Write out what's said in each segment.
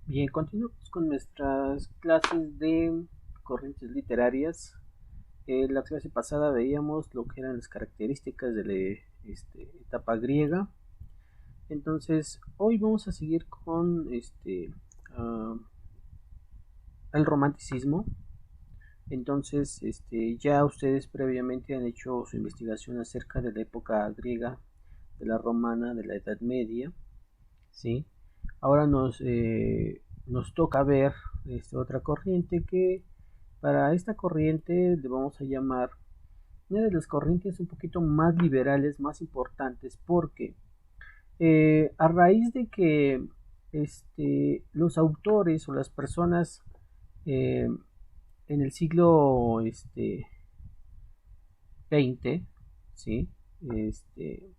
Bien, continuamos con nuestras clases de corrientes literarias. En la clase pasada veíamos lo que eran las características de la etapa griega. Entonces, hoy vamos a seguir con ah, el romanticismo. Entonces, ya ustedes previamente han hecho su investigación acerca de la época griega, de la romana, de la Edad Media, ¿sí? Ahora nos toca ver otra corriente que para esta corriente le vamos a llamar una de las corrientes un poquito más liberales, más importantes, porque a raíz de que los autores o las personas eh, en el siglo XX, ¿sí? Este,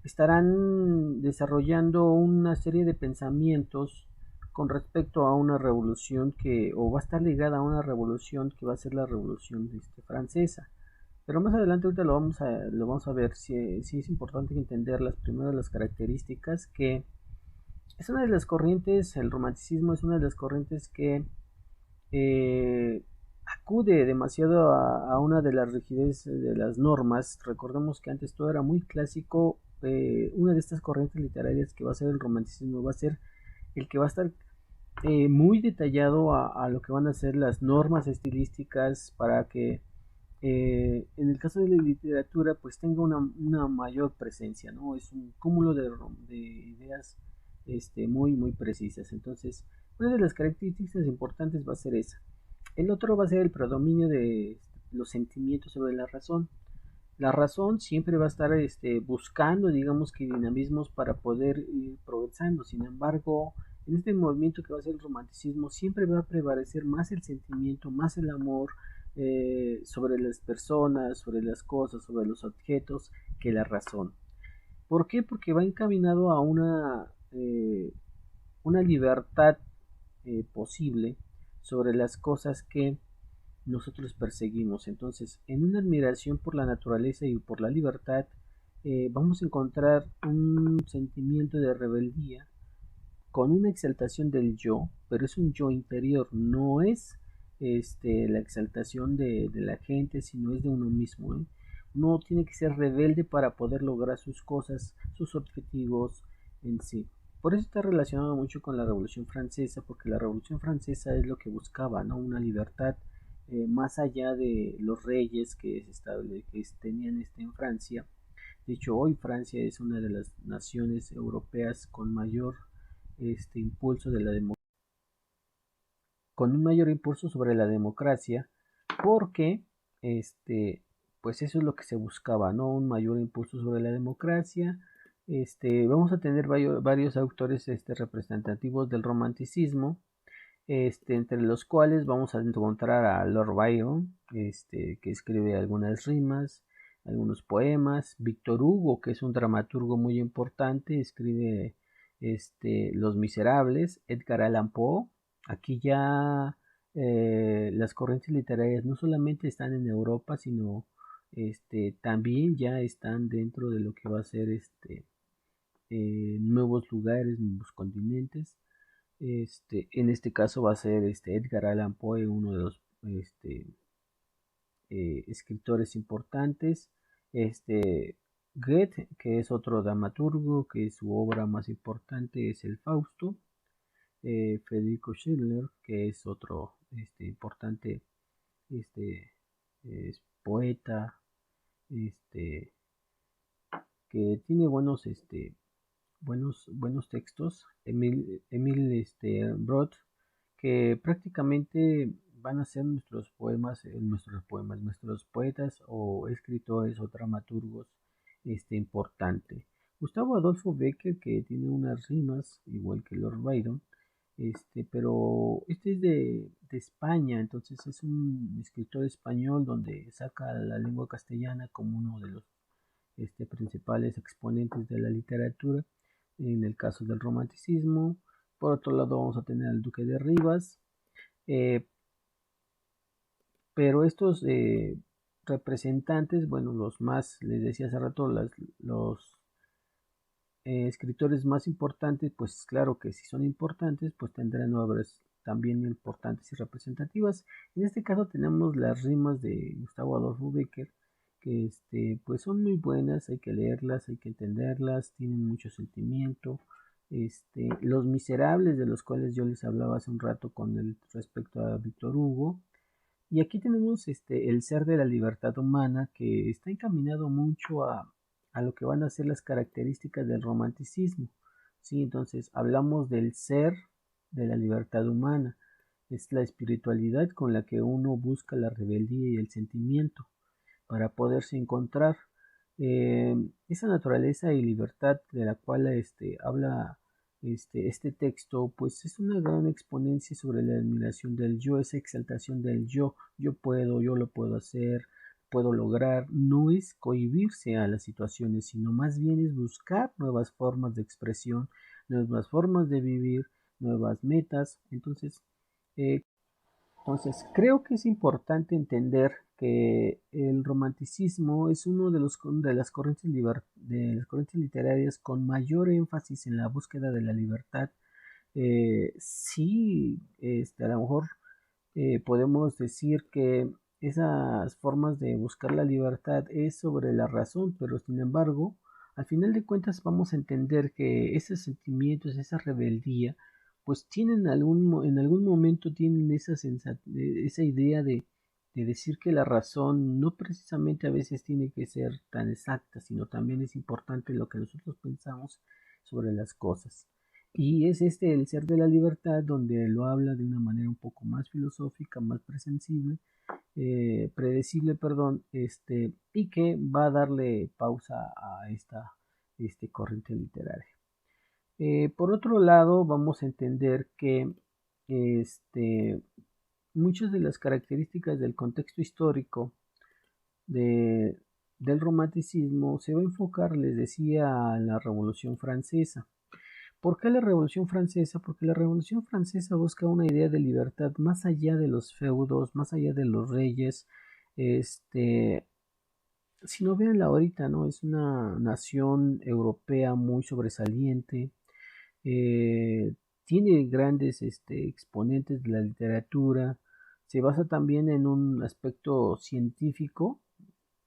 estarán desarrollando una serie de pensamientos con respecto a una revolución que, o va a estar ligada a una revolución que va a ser la revolución francesa. Pero más adelante ahorita lo vamos a ver si es importante entender las primeras las características que es una de las corrientes, el romanticismo es una de las corrientes que acude demasiado a una de las rigidez de las normas. Recordemos que antes todo era muy clásico. Una de estas corrientes literarias que va a ser el romanticismo va a ser el que va a estar muy detallado a lo que van a ser las normas estilísticas para que en el caso de la literatura pues tenga una mayor presencia, ¿no? Es un cúmulo de ideas muy precisas. Entonces, una de las características importantes va a ser esa. El otro va a ser el predominio de los sentimientos sobre la razón. La razón siempre va a estar buscando, digamos que dinamismos para poder ir progresando. Sin embargo, en este movimiento que va a ser el romanticismo, siempre va a prevalecer más el sentimiento, más el amor sobre las personas, sobre las cosas, sobre los objetos, que la razón. ¿Por qué? Porque va encaminado a una libertad posible sobre las cosas que nosotros perseguimos. Entonces, en una admiración por la naturaleza y por la libertad, vamos a encontrar un sentimiento de rebeldía con una exaltación del yo, pero es un yo interior, no es la exaltación de la gente, sino es de uno mismo. ¿Eh? Uno tiene que ser rebelde para poder lograr sus cosas, sus objetivos en sí. Por eso está relacionado mucho con la Revolución Francesa, porque la Revolución Francesa es lo que buscaba, ¿no? Una libertad más allá de los reyes que tenían en Francia. De hecho, hoy Francia es una de las naciones europeas con mayor impulso de la con un mayor impulso sobre la democracia, porque este pues eso es lo que se buscaba, ¿no? Un mayor impulso sobre la democracia. Vamos a tener varios autores representativos del romanticismo, entre los cuales vamos a encontrar a Lord Byron, que escribe algunas rimas, algunos poemas, Víctor Hugo, que es un dramaturgo muy importante, escribe Los Miserables, Edgar Allan Poe. Aquí ya las corrientes literarias no solamente están en Europa, sino también ya están dentro de lo que va a ser nuevos lugares, nuevos continentes. En este caso va a ser Edgar Allan Poe, uno de los escritores importantes. Goethe, que es otro dramaturgo, que su obra más importante es el Fausto. Federico Schiller, que es otro importante es poeta, este, que tiene buenos textos. Emil Brod, que prácticamente van a ser nuestros poetas o escritores o dramaturgos importante. Gustavo Adolfo Becker, que tiene unas rimas, igual que Lord Byron, pero este es de España, entonces es un escritor español donde saca la lengua castellana como uno de los principales exponentes de la literatura en el caso del romanticismo. Por otro lado vamos a tener al Duque de Rivas, eh, pero estos representantes, bueno, los más, les decía hace rato, los escritores más importantes, pues claro que si son importantes, pues tendrán obras también importantes y representativas. En este caso tenemos las rimas de Gustavo Adolfo Bécquer, que pues son muy buenas, hay que leerlas, hay que entenderlas, tienen mucho sentimiento. Los Miserables, de los cuales yo les hablaba hace un rato con respecto a Víctor Hugo. Y aquí tenemos el ser de la libertad humana, que está encaminado mucho a lo que van a ser las características del romanticismo. ¿Sí? Entonces hablamos del ser de la libertad humana. Es la espiritualidad con la que uno busca la rebeldía y el sentimiento para poderse encontrar. Esa naturaleza y libertad de la cual habla este texto, pues es una gran exponencia sobre la admiración del yo, esa exaltación del yo puedo, yo lo puedo hacer, puedo lograr. No es cohibirse a las situaciones, sino más bien es buscar nuevas formas de expresión, nuevas formas de vivir, nuevas metas. Eh, creo que es importante entender que el romanticismo es uno de las de las corrientes literarias con mayor énfasis en la búsqueda de la libertad. Sí, a lo mejor podemos decir que esas formas de buscar la libertad es sobre la razón, pero sin embargo, al final de cuentas vamos a entender que esos sentimientos, esa rebeldía, pues tienen en algún momento tienen esa idea de decir que la razón no precisamente a veces tiene que ser tan exacta, sino también es importante lo que nosotros pensamos sobre las cosas. Y es el ser de la libertad, donde lo habla de una manera un poco más filosófica, más predecible, perdón, y que va a darle pausa a esta corriente literaria. Por otro lado, vamos a entender que este, muchas de las características del contexto histórico de, del romanticismo se va a enfocar, les decía, a la Revolución Francesa. ¿Por qué la Revolución Francesa? Porque la Revolución Francesa busca una idea de libertad más allá de los feudos, más allá de los reyes. Este, si no veanla ahorita, ¿no? Es una nación europea muy sobresaliente. eh, Tiene grandes exponentes de la literatura. Se basa también en un aspecto científico,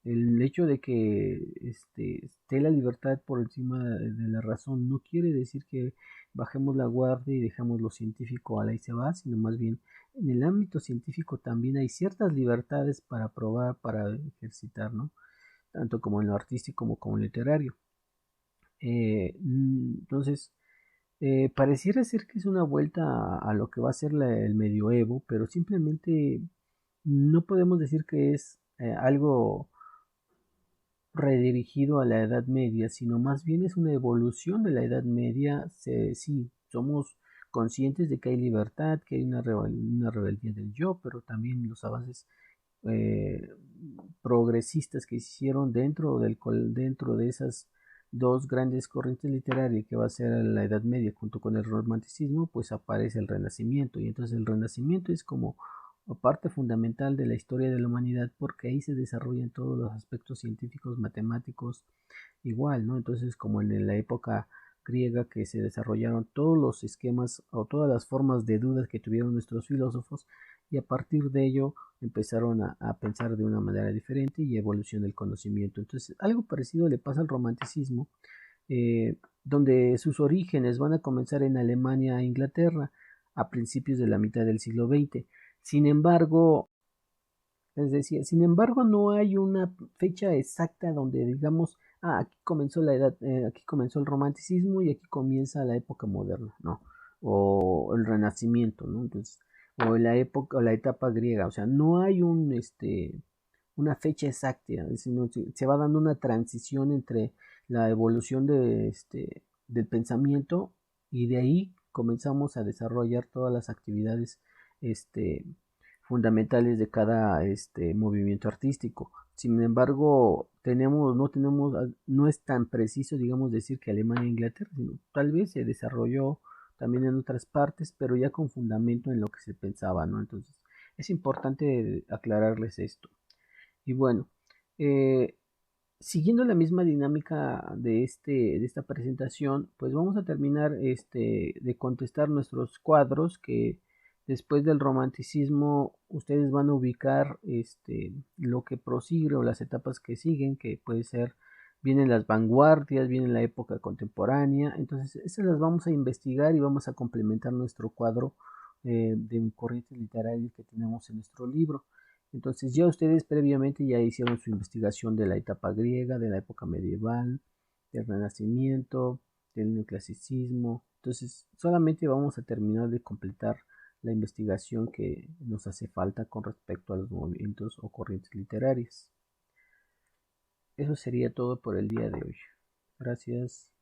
el hecho de que esté la libertad por encima de la razón no quiere decir que bajemos la guardia y dejamos lo científico a la y se va, sino más bien en el ámbito científico también hay ciertas libertades para probar, para ejercitar, ¿no? Tanto como en lo artístico como en lo literario. Entonces, pareciera ser que es una vuelta a lo que va a ser el medioevo, pero simplemente no podemos decir que es algo redirigido a la Edad Media, sino más bien es una evolución de la Edad Media. Sí, somos conscientes de que hay libertad, que hay una rebeldía del yo, pero también los avances eh, progresistas que se hicieron dentro de esas dos grandes corrientes literarias que va a ser la Edad Media junto con el romanticismo, pues aparece el Renacimiento. Y entonces el Renacimiento es como parte fundamental de la historia de la humanidad, porque ahí se desarrollan todos los aspectos científicos, matemáticos, igual, ¿no? Entonces, como en la época griega, que se desarrollaron todos los esquemas o todas las formas de dudas que tuvieron nuestros filósofos, y a partir de ello empezaron a pensar de una manera diferente y evolucionó el conocimiento. Entonces, algo parecido le pasa al romanticismo, donde sus orígenes van a comenzar en Alemania e Inglaterra a principios de la mitad del siglo XX. Sin embargo, les decía, sin embargo, no hay una fecha exacta donde digamos, aquí comenzó aquí comenzó el romanticismo y aquí comienza la época moderna, ¿no? O el renacimiento, ¿no? Entonces, o la época, o la etapa griega, o sea, no hay una fecha exacta, sino se va dando una transición entre la evolución del pensamiento, y de ahí comenzamos a desarrollar todas las actividades, este, fundamentales de cada movimiento artístico. Sin embargo, no es tan preciso, digamos, decir que Alemania e Inglaterra, sino tal vez se desarrolló también en otras partes, pero ya con fundamento en lo que se pensaba, ¿no? Entonces, es importante aclararles esto. Y bueno, eh, Siguiendo la misma dinámica de esta presentación, pues vamos a terminar de contestar nuestros cuadros que después del romanticismo ustedes van a ubicar lo que prosigue o las etapas que siguen, que puede ser, vienen las vanguardias, viene la época contemporánea, entonces esas las vamos a investigar y vamos a complementar nuestro cuadro de corrientes literarias que tenemos en nuestro libro. Entonces ya ustedes previamente ya hicieron su investigación de la etapa griega, de la época medieval, del Renacimiento, del neoclasicismo. Entonces solamente vamos a terminar de completar la investigación que nos hace falta con respecto a los movimientos o corrientes literarias. Eso sería todo por el día de hoy. Gracias.